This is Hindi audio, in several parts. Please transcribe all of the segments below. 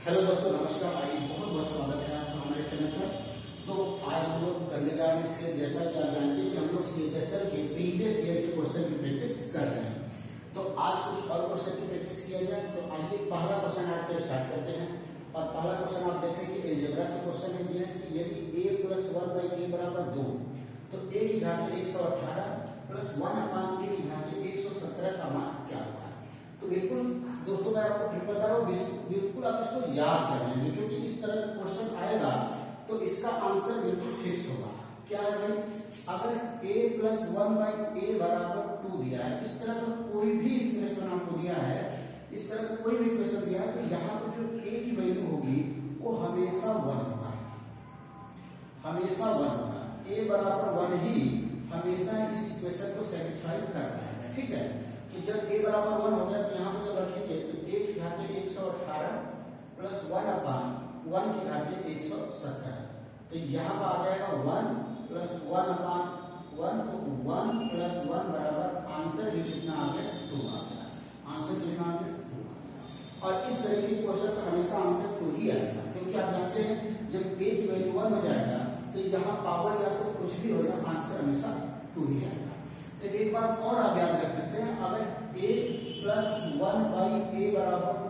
हेलो दोस्तों, नमस्कार। आइए, बहुत बहुत स्वागत है आपका हमारे चैनल पर। तो आज हम लोग करने जा रहे हैं, फिर जैसा कि आप जानते हैं कि हम लोग सीएचएसएल के प्रीवियस ईयर के क्वेश्चन की प्रैक्टिस कर रहे हैं। तो आज कुछ और क्वेश्चन की प्रैक्टिस किया जाए। तो आइए पहला क्वेश्चन आज का स्टार्ट करते हैं। और पहला क्वेश्चन आप देखें कि अलजेब्रा से क्वेश्चन है दिया है कि यदि a + 1/a = 2, तो a की घात 118 + 1/a की घात 117 का मान क्या होगा। तो बिल्कुल दोस्तों, मैं आपको ट्रिक बता रहा हूँ, बिल्कुल आप इसको याद कर लेंगे, क्योंकि इस तरह का क्वेश्चन आएगा तो इसका आंसर बिल्कुल फिक्स होगा। क्या है भाई, अगर a + 1/a = 2 दिया है, इस तरह का कोई भी एक्सप्रेशन आपको दिया है, इस तरह का कोई भी क्वेश्चन दिया है, तो यहाँ पर जो a की वैल्यू होगी वो हमेशा 1 होगा, हमेशा 1 होगा। a = 1 ही हमेशा इस इक्वेशन को सेटिस्फाई कर पाएगा। ठीक है, तो जब a = 1 हो गया तो यहाँ पर जब रखेंगे तो a की घात 118 + 1/1 की घात 117, तो यहाँ पर आ जाएगा 1 + 1/1, तो 1 + 1 बराबर आंसर भी कितना आ गया, 2 आ गया। आंसर कितना आ गया, 2 आ गया। और इस तरह के क्वेश्चन का हमेशा आंसर 2 ही आएगा, क्योंकि आप जानते हैं जब a की वैल्यू 1 हो जाएगा तो यहाँ पावर या तो कुछ भी हो जाए, आंसर हमेशा 2 ही आएगा। तो एक बात और आप याद रख सकते हैं, अगर a + 1/a =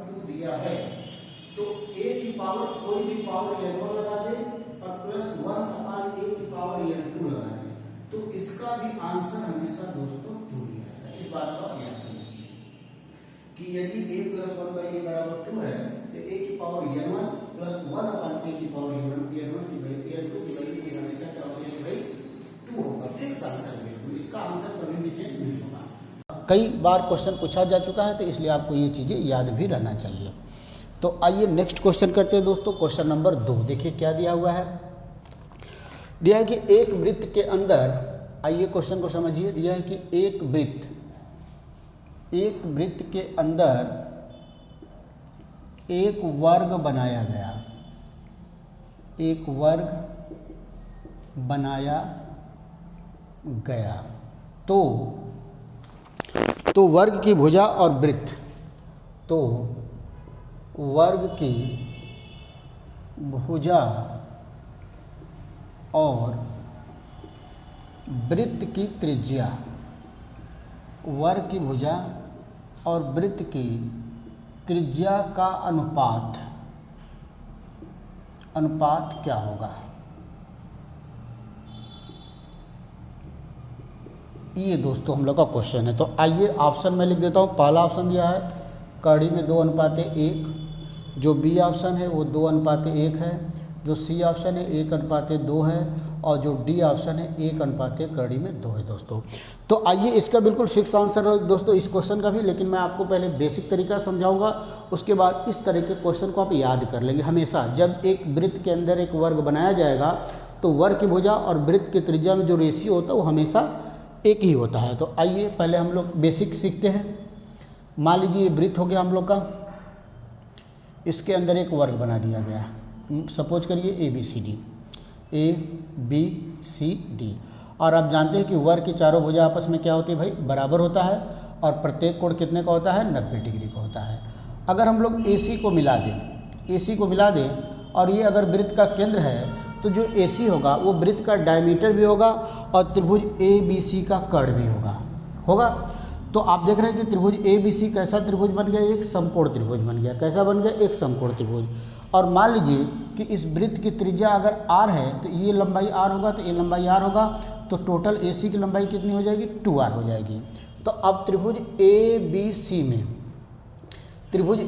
2 दिया है तो a की पावर कोई भी पावर n1 लगा दे और +1/a की पावर n2 लगा दे, तो इसका भी आंसर हमेशा दोस्तों 2 ही आएगा। इस बात को आप याद रखिए कि यदि a + 1/a = 2 है तो a की पावर n1 + 1/a की पावर n1 की वैल्यू n2 की वैल्यू हमेशा क्या होगी भाई, 2 होगा। फिक्स आंसर है, इसका आंसर कभी भी चेंज नहीं होगा। कई बार क्वेश्चन पूछा जा चुका है, तो इसलिए आपको ये चीज़ें याद भी रहना चाहिए। तो आइए नेक्स्ट क्वेश्चन करते हैं दोस्तों। क्वेश्चन नंबर 2 देखिए क्या दिया हुआ है। दिया है कि एक वृत्त के अंदर, आइए क्वेश्चन को समझिए। दिया है कि एक वृत्त के अंदर एक वर्ग बनाया गया, एक वर्ग बनाया गया, तो वर्ग की भुजा और वृत्त, तो वर्ग की भुजा और वृत्त की त्रिज्या, वर्ग की भुजा और वृत्त की त्रिज्या का अनुपात क्या होगा। ये दोस्तों हम लोग का क्वेश्चन है। तो आइए ऑप्शन में लिख देता हूँ। पहला ऑप्शन दिया है कड़ी में 2:1, जो बी ऑप्शन है वो 2:1 है, जो सी ऑप्शन है 1:2 है, और जो डी ऑप्शन है 1:2 है दोस्तों। तो आइए इसका बिल्कुल फिक्स आंसर है दोस्तों इस क्वेश्चन का भी, लेकिन मैं आपको पहले बेसिक तरीका समझाऊंगा, उसके बाद इस तरह के क्वेश्चन को आप याद कर लेंगे। हमेशा जब एक वृत्त के अंदर एक वर्ग बनाया जाएगा तो वर्ग की भुजा और वृत्त की त्रिज्या में जो रेशियो होता है वो हमेशा एक ही होता है। तो आइए पहले हम लोग बेसिक सीखते हैं। मान लीजिए ये वृत्त हो गया हम लोग का, इसके अंदर एक वर्ग बना दिया गया, सपोज करिए ABCD। और आप जानते हैं कि वर्ग की चारों भुजा आपस में क्या होती है भाई, बराबर होता है, और प्रत्येक कोण कितने का होता है, 90 डिग्री का होता है। अगर हम लोग AC को मिला दें और ये अगर वृत्त का केंद्र है, तो जो AC होगा वो वृत्त का डायमीटर भी होगा और त्रिभुज ABC का कर्ण भी होगा। तो आप देख रहे हैं कि त्रिभुज ABC कैसा त्रिभुज बन गया, एक समकोण त्रिभुज बन गया। कैसा बन गया, एक समकोण त्रिभुज। और मान लीजिए कि इस वृत्त की त्रिज्या अगर r है तो ये लंबाई r होगा, तो ये लंबाई r होगा, तो टोटल AC की लंबाई कितनी हो जाएगी, 2r हो जाएगी। तो अब त्रिभुज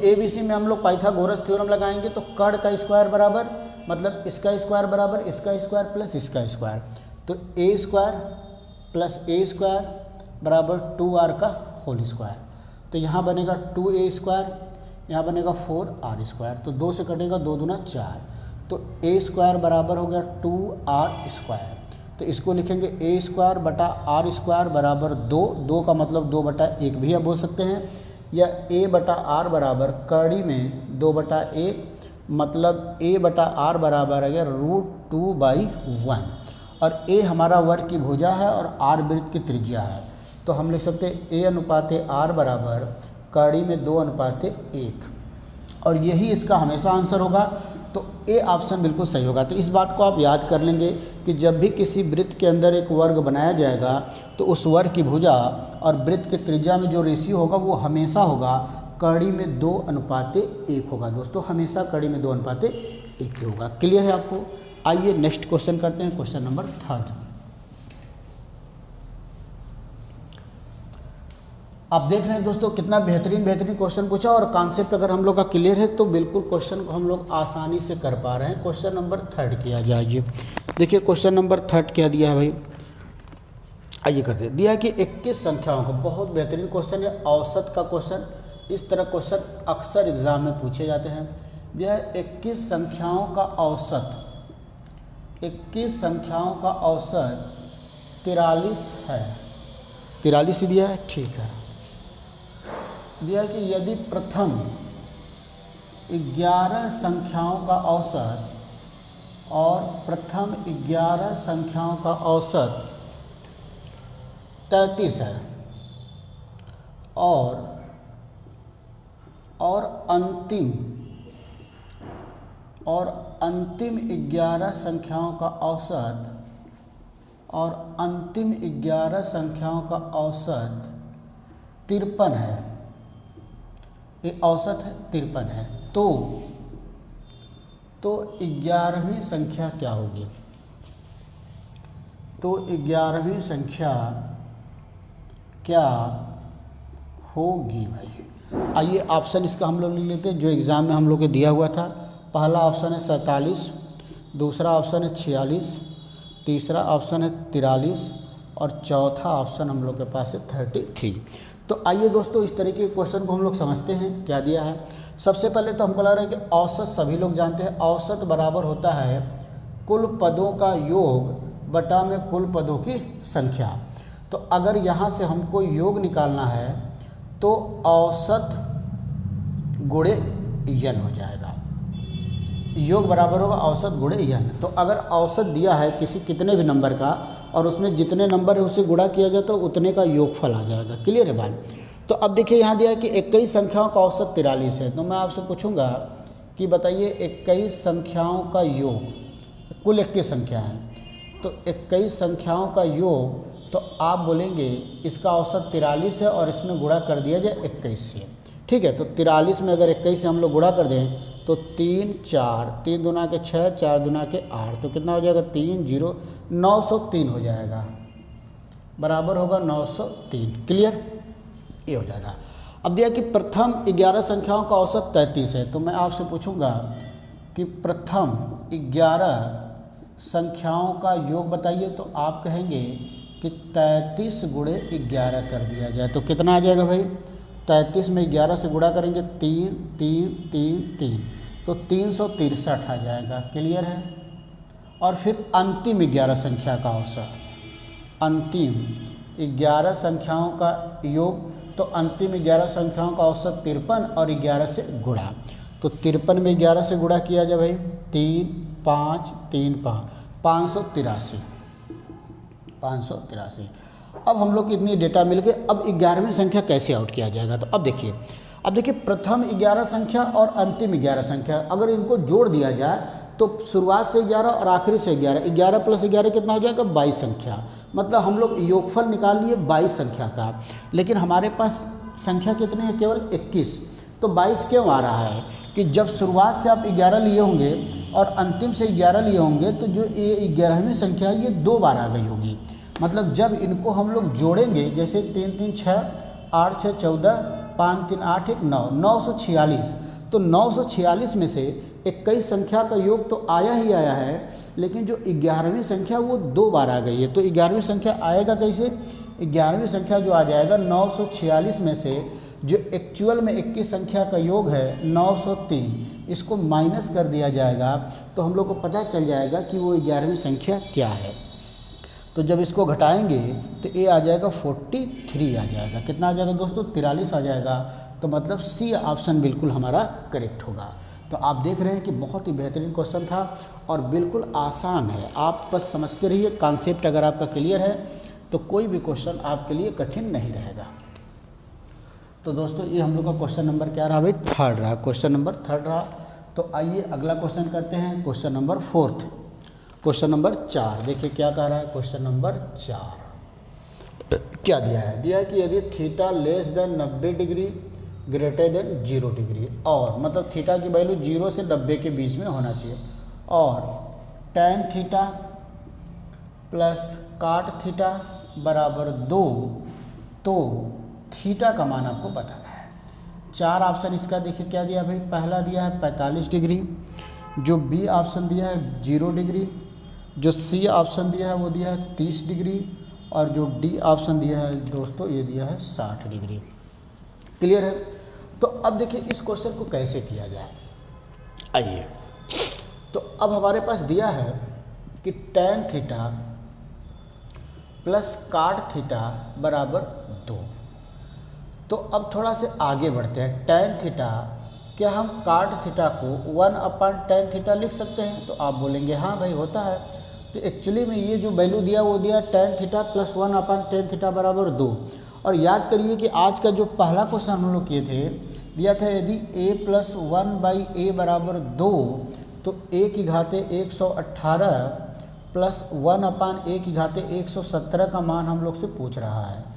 ABC में हम लोग पाइथागोरस थ्योरम लगाएंगे, तो कर्ण का स्क्वायर बराबर, मतलब इसका स्क्वायर बराबर इसका स्क्वायर प्लस इसका स्क्वायर, तो a² + a² बराबर 2r का होल स्क्वायर। तो यहाँ बनेगा 2a², यहाँ बनेगा 4r², तो 2 से कटेगा 2 दूना 4, तो a² बराबर हो गया 2r²। तो इसको लिखेंगे a² बटा r² बराबर 2 का मतलब 2/1 भी आप बोल सकते हैं, या a बटा r बराबर कड़ी में 2/1, मतलब a बटा r बराबर है √2/1, और a हमारा वर्ग की भुजा है और r वृत्त की त्रिज्या है। तो हम लिख सकते हैं a अनुपात r बराबर कड़ी में 2:1। और यही इसका हमेशा आंसर होगा। तो ए ऑप्शन बिल्कुल सही होगा। तो इस बात को आप याद कर लेंगे कि जब भी किसी वृत्त के अंदर एक वर्ग बनाया जाएगा तो उस वर्ग की भुजा और वृत्त के त्रिज्या में जो रेशियो होगा वो हमेशा होगा कड़ी में 2:1 होगा दोस्तों, हमेशा कड़ी में 2:1 ही होगा। क्लियर है आपको? आइए नेक्स्ट क्वेश्चन करते हैं, क्वेश्चन नंबर 3। आप देख रहे हैं दोस्तों कितना बेहतरीन क्वेश्चन पूछा, और कॉन्सेप्ट अगर हम लोग का क्लियर है तो बिल्कुल क्वेश्चन को हम लोग आसानी से कर पा रहे हैं। क्वेश्चन नंबर 3 किया जाइए। देखिए क्वेश्चन नंबर 3 क्या दिया है भाई, आइए करते हैं। दिया है कि 21 संख्याओं को, बहुत बेहतरीन क्वेश्चन है, औसत का क्वेश्चन। इस तरह क्वेश्चन अक्सर एग्जाम में पूछे जाते हैं। दिया है 21 संख्याओं का औसत, 21 संख्याओं का औसत 43 है। 43 ही दिया है, ठीक है। दिया कि यदि प्रथम 11 संख्याओं का औसत और प्रथम 11 संख्याओं का औसत 33 है और अंतिम 11 संख्याओं का औसत और अंतिम 11 संख्याओं का औसत 53 है, ये औसत है 53 है, तो 11वीं संख्या क्या होगी? तो 11वीं संख्या क्या होगी भाई? आइए ऑप्शन इसका हम लोग लिख लेते हैं जो एग्ज़ाम में हम लोग को दिया हुआ था। पहला ऑप्शन है 47, दूसरा ऑप्शन है 46, तीसरा ऑप्शन है 43 और चौथा ऑप्शन हम लोग के पास है 33। तो आइए दोस्तों इस तरीके के क्वेश्चन को हम लोग समझते हैं क्या दिया है। सबसे पहले तो हमको लग रहा है कि औसत सभी लोग जानते हैं, औसत बराबर होता है कुल पदों का योग बटा में कुल पदों की संख्या। तो अगर यहाँ से हमको योग निकालना है तो औसत गुणे यन हो जाएगा। योग बराबर होगा औसत गुणे यन। तो अगर औसत दिया है किसी कितने भी नंबर का और उसमें जितने नंबर है उसे गुणा किया जाए तो उतने का योगफल आ जाएगा। क्लियर है बात? तो अब देखिए यहाँ दिया है कि 21 संख्याओं का औसत 43 है। तो मैं आपसे पूछूंगा कि बताइए 21 संख्याओं का योग, कुल 21 संख्या है, तो 21 संख्याओं का योग, तो आप बोलेंगे इसका औसत 43 है और इसमें गुणा कर दिया जाए 21 से। ठीक है, तो 43 में अगर 21 से हम लोग गुणा कर दें तो 3 4, 3 दूना के 6, 4 दूना के 8, तो कितना हो जाएगा 3 0 903 हो जाएगा, बराबर होगा 903। क्लियर? ये हो जाएगा। अब दिया कि प्रथम 11 संख्याओं का औसत 33 है। तो मैं आपसे पूछूंगा कि प्रथम 11 संख्याओं का योग बताइए। तो आप कहेंगे कि 33 गुणे 11 कर दिया जाए तो कितना आ जाएगा भाई? 33 में 11 से गुणा करेंगे 3 3 3 3, तो 363 आ जाएगा। क्लियर है? और फिर अंतिम 11 संख्या का औसत, अंतिम 11 संख्याओं का योग, तो अंतिम 11 संख्याओं का औसत 53 और 11 से गुणा, तो 53 में 11 से गुणा किया जाए भाई 3 5 3 5, 583। अब हम लोग को इतनी डेटा मिल गए। अब 11वीं संख्या कैसे आउट किया जाएगा? तो अब देखिए प्रथम 11 संख्या और अंतिम 11 संख्या अगर इनको जोड़ दिया जाए तो शुरुआत से 11 और आखिरी से 11, 11 + 11 कितना हो जाएगा? 22 संख्या। मतलब हम लोग योगफल निकाल लिए 22 संख्या का, लेकिन हमारे पास संख्या कितनी है? केवल 21। तो 22 क्यों आ रहा है? कि जब शुरुआत से आप 11 लिए होंगे और अंतिम से 11 लिए होंगे तो जो ये 11वीं संख्या है ये 2 बार आ गई होगी। मतलब जब इनको हम लोग जोड़ेंगे, जैसे 3 3 6, 8 6 14, 5 3 8 1 9, 946, तो 946 में से 21 संख्या का योग तो आया ही आया है, लेकिन जो 11वीं संख्या वो 2 बार आ गई है। तो 11वीं संख्या आएगा कैसे? 11वीं संख्या जो आ जाएगा 946 में से जो एक्चुअल में 21 संख्या का योग है 903, इसको माइनस कर दिया जाएगा तो हम लोग को पता चल जाएगा कि वो 11वीं संख्या क्या है। तो जब इसको घटाएंगे तो ये आ जाएगा 43 आ जाएगा। कितना आ जाएगा दोस्तों? 43 आ जाएगा। तो मतलब सी ऑप्शन बिल्कुल हमारा करेक्ट होगा। तो आप देख रहे हैं कि बहुत ही बेहतरीन क्वेश्चन था और बिल्कुल आसान है। आप बस समझते रहिए, कॉन्सेप्ट अगर आपका क्लियर है तो कोई भी क्वेश्चन आपके लिए कठिन नहीं रहेगा। तो दोस्तों ये हम लोग का क्वेश्चन नंबर क्या रहा भाई, थर्ड रहा, क्वेश्चन नंबर थर्ड रहा। तो आइए अगला क्वेश्चन करते हैं, question number fourth, question number 4। देखिए क्या कह रहा है क्वेश्चन नंबर 4, क्या दिया है, दिया है कि यदि theta less than 90 degree greater than 0 degree, और मतलब थीटा की वैल्यू 0 से 90 के बीच में होना चाहिए, और tan थीटा प्लस काट थीटा बराबर 2, तो थीटा का मान आपको बताना है। 4 ऑप्शन इसका देखिए क्या दिया भाई, पहला दिया है 45 डिग्री, जो बी ऑप्शन दिया है 0 डिग्री, जो सी ऑप्शन दिया है वो दिया है 30 डिग्री, और जो डी ऑप्शन दिया है दोस्तों ये दिया है 60 डिग्री। क्लियर है। तो अब देखिए इस क्वेश्चन को कैसे किया जाए, आइए। तो अब हमारे पास दिया है कि tan थीटा प्लस काट थीटा बराबर 2। तो अब थोड़ा से आगे बढ़ते हैं, tan थीटा, क्या हम काट थीटा को 1/tan थीटा लिख सकते हैं? तो आप बोलेंगे हाँ भाई होता है। तो एक्चुअली में ये जो वैल्यू दिया वो दिया tan theta plus 1/tan theta बराबर 2। और याद करिए कि आज का जो पहला क्वेश्चन हम लोग किए थे, दिया था यदि a प्लस 1/a बराबर 2, तो a की घाते 118 प्लस 1/a की घाते 117 का मान हम लोग से पूछ रहा है।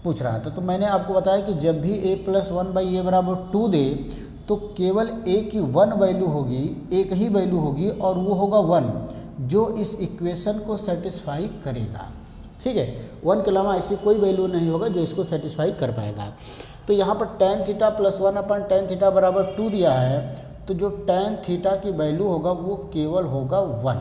तो मैंने आपको बताया कि जब भी a प्लस 1/a बराबर 2 दे, तो केवल a की 1 वैल्यू होगी, एक ही वैल्यू होगी, और वो होगा 1, जो इस इक्वेशन को सेटिस्फाई करेगा। ठीक है, 1 के अलावा ऐसी कोई वैल्यू नहीं होगा जो इसको सेटिस्फाई कर पाएगा। तो यहाँ पर tan theta plus 1/tan theta बराबर 2 दिया है, तो जो tan थीटा की वैल्यू होगा वो केवल होगा 1।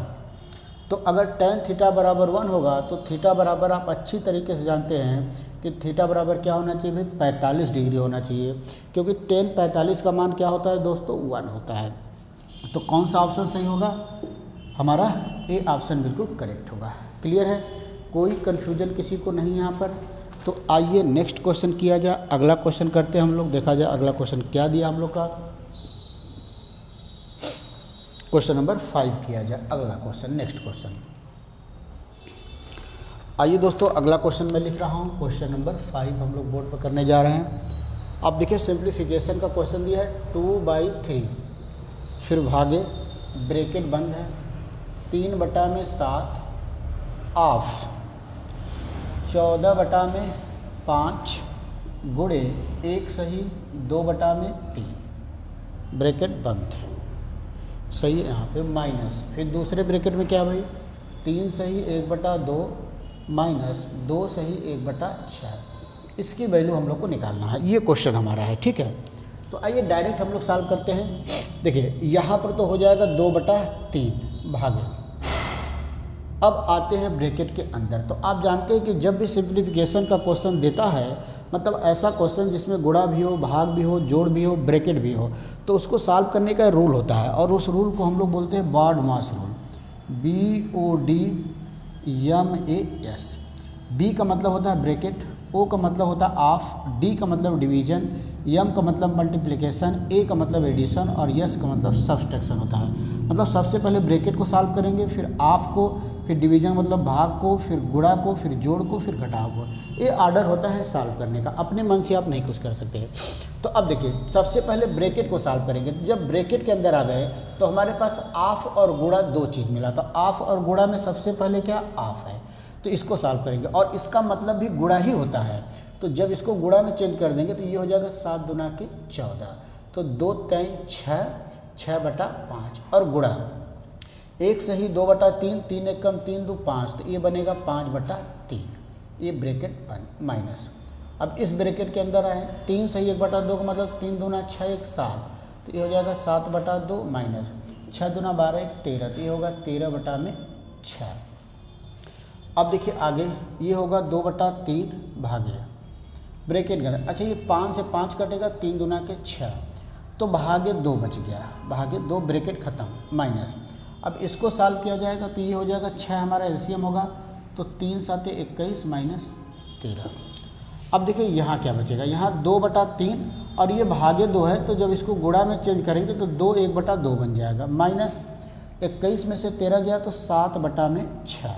तो अगर tan थीटा बराबर 1 होगा तो थीटा बराबर आप अच्छी तरीके से जानते हैं कि थीटा बराबर क्या होना चाहिए भाई, 45 डिग्री होना चाहिए, क्योंकि tan 45 का मान क्या होता है दोस्तों, 1 होता है। तो कौन सा ऑप्शन सही होगा, हमारा ए ऑप्शन बिल्कुल करेक्ट होगा। क्लियर है, कोई कन्फ्यूजन किसी को नहीं यहाँ पर। तो आइए नेक्स्ट क्वेश्चन किया जाए, अगला क्वेश्चन करते हैं हम लोग, देखा जाए अगला क्वेश्चन क्या दिया हम लोग का। क्वेश्चन नंबर 5 किया जाए, अगला क्वेश्चन, नेक्स्ट क्वेश्चन। आइए दोस्तों अगला क्वेश्चन मैं लिख रहा हूँ, क्वेश्चन नंबर 5 हम लोग बोर्ड पर करने जा रहे हैं। अब देखिए सिंप्लीफिकेशन का क्वेश्चन दिया है 2/3, फिर भागे, ब्रैकेट बंद है, 3/7 ऑफ 14/5 गुणे 1 सही 2/3, ब्रैकेट बंद सही है, यहाँ पे माइनस, फिर दूसरे ब्रैकेट में क्या भाई, 3 सही 1/2 माइनस 2 सही 1/6। इसकी वैल्यू हम लोग को निकालना है, ये क्वेश्चन हमारा है। ठीक है, तो आइए डायरेक्ट हम लोग सॉल्व करते हैं। देखिए यहाँ पर तो हो जाएगा 2/3 भागे, अब आते हैं ब्रैकेट के अंदर। तो आप जानते हैं कि जब भी सिंप्लीफिकेशन का क्वेश्चन देता है, मतलब ऐसा क्वेश्चन जिसमें गुणा भी हो, भाग भी हो, जोड़ भी हो, ब्रैकेट भी हो, तो उसको सॉल्व करने का रूल होता है, और उस रूल को हम लोग बोलते हैं BODMAS रूल, BODMAS। B का मतलब होता है ब्रैकेट, O का मतलब होता है ऑफ, D का मतलब डिवीजन, M का मतलब मल्टीप्लिकेशन, A का मतलब एडिशन, और S का मतलब सब्सट्रैक्शन होता है। मतलब सबसे पहले ब्रैकेट को सॉल्व करेंगे, फिर ऑफ को, फिर डिवीजन मतलब भाग को, फिर गुणा को, फिर जोड़ को, फिर घटाव को। ये ऑर्डर होता है सॉल्व करने का, अपने मन से आप नहीं कुछ कर सकते। तो अब देखिए सबसे पहले ब्रैकेट को सॉल्व करेंगे। जब ब्रैकेट के अंदर आ गए तो हमारे पास ऑफ और गुणा 2 चीज़ मिला। तो ऑफ और गुणा में सबसे पहले क्या, ऑफ है, तो इसको सॉल्व करेंगे, और इसका मतलब भी गुणा ही होता है। तो जब इसको गुणा में चेंज कर देंगे तो ये हो जाएगा 7 दूना के 14, तो 2 3 6, 6/5, और गुणा 1 सही 2/3, 3 1 कम 3 2 5, तो ये बनेगा 5/3, ये ब्रैकेट बंद माइनस। अब इस ब्रैकेट के अंदर आए, 3 सही 1/2 का मतलब 3 दूना 6 1 7, तो ये हो जाएगा 7/2 माइनस 6 दूना 12 1 13, तो ये होगा 13/6। अब देखिए आगे ये होगा 2/3 भागे ब्रैकेट के अंदर। अच्छा ये 5 से 5 कटेगा, 3 दूना के 6, तो भागे 2 बच गया, भागे 2 ब्रैकेट खत्म माइनस। अब इसको सॉल्व किया जाएगा तो ये हो जाएगा 6 हमारा एलसीएम होगा, तो 3 7 21 माइनस 13। अब देखिए यहाँ क्या बचेगा, यहाँ 2/3 और ये भागे 2 है, तो जब इसको गुणा में चेंज करेंगे तो 2 1/2 बन जाएगा, माइनस 21 में से 13 गया तो 7/6,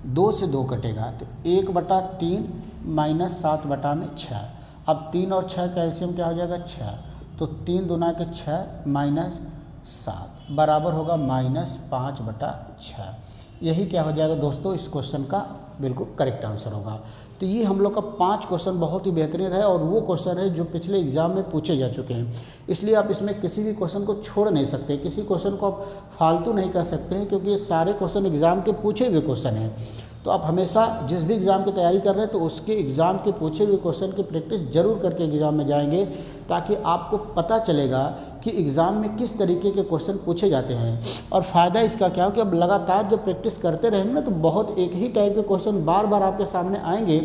2 से 2 कटेगा तो 1/3 माइनस 7/6। अब 3 और 6 का एलसीएम क्या हो जाएगा 6, तो 3 दूना के 6 माइनस 7 बराबर होगा -5/6। यही क्या हो जाएगा दोस्तों इस क्वेश्चन का बिल्कुल करेक्ट आंसर होगा। तो ये हम लोग का 5 क्वेश्चन बहुत ही बेहतरीन है और वो क्वेश्चन है जो पिछले एग्जाम में पूछे जा चुके हैं, इसलिए आप इसमें किसी भी क्वेश्चन को छोड़ नहीं सकते, किसी क्वेश्चन को आप फालतू नहीं कर सकते हैं, क्योंकि ये सारे क्वेश्चन एग्जाम के पूछे हुए क्वेश्चन हैं। तो आप हमेशा जिस भी एग्ज़ाम की तैयारी कर रहे हैं तो उसके एग्ज़ाम के पूछे हुए क्वेश्चन की प्रैक्टिस जरूर करके एग्ज़ाम में जाएंगे, ताकि आपको पता चलेगा कि एग्ज़ाम में किस तरीके के क्वेश्चन पूछे जाते हैं। और फ़ायदा इसका क्या हो कि अब लगातार जब प्रैक्टिस करते रहेंगे ना, तो बहुत एक ही टाइप के क्वेश्चन बार बार आपके सामने आएंगे,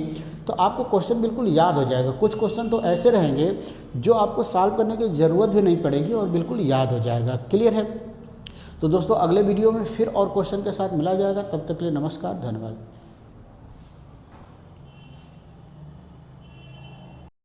तो आपको क्वेश्चन बिल्कुल याद हो जाएगा। कुछ क्वेश्चन तो ऐसे रहेंगे जो आपको सॉल्व करने की ज़रूरत भी नहीं पड़ेगी और बिल्कुल याद हो जाएगा। क्लियर है? तो दोस्तों अगले वीडियो में फिर और क्वेश्चन के साथ मिला जाएगा। तब तक के लिए नमस्कार, धन्यवाद।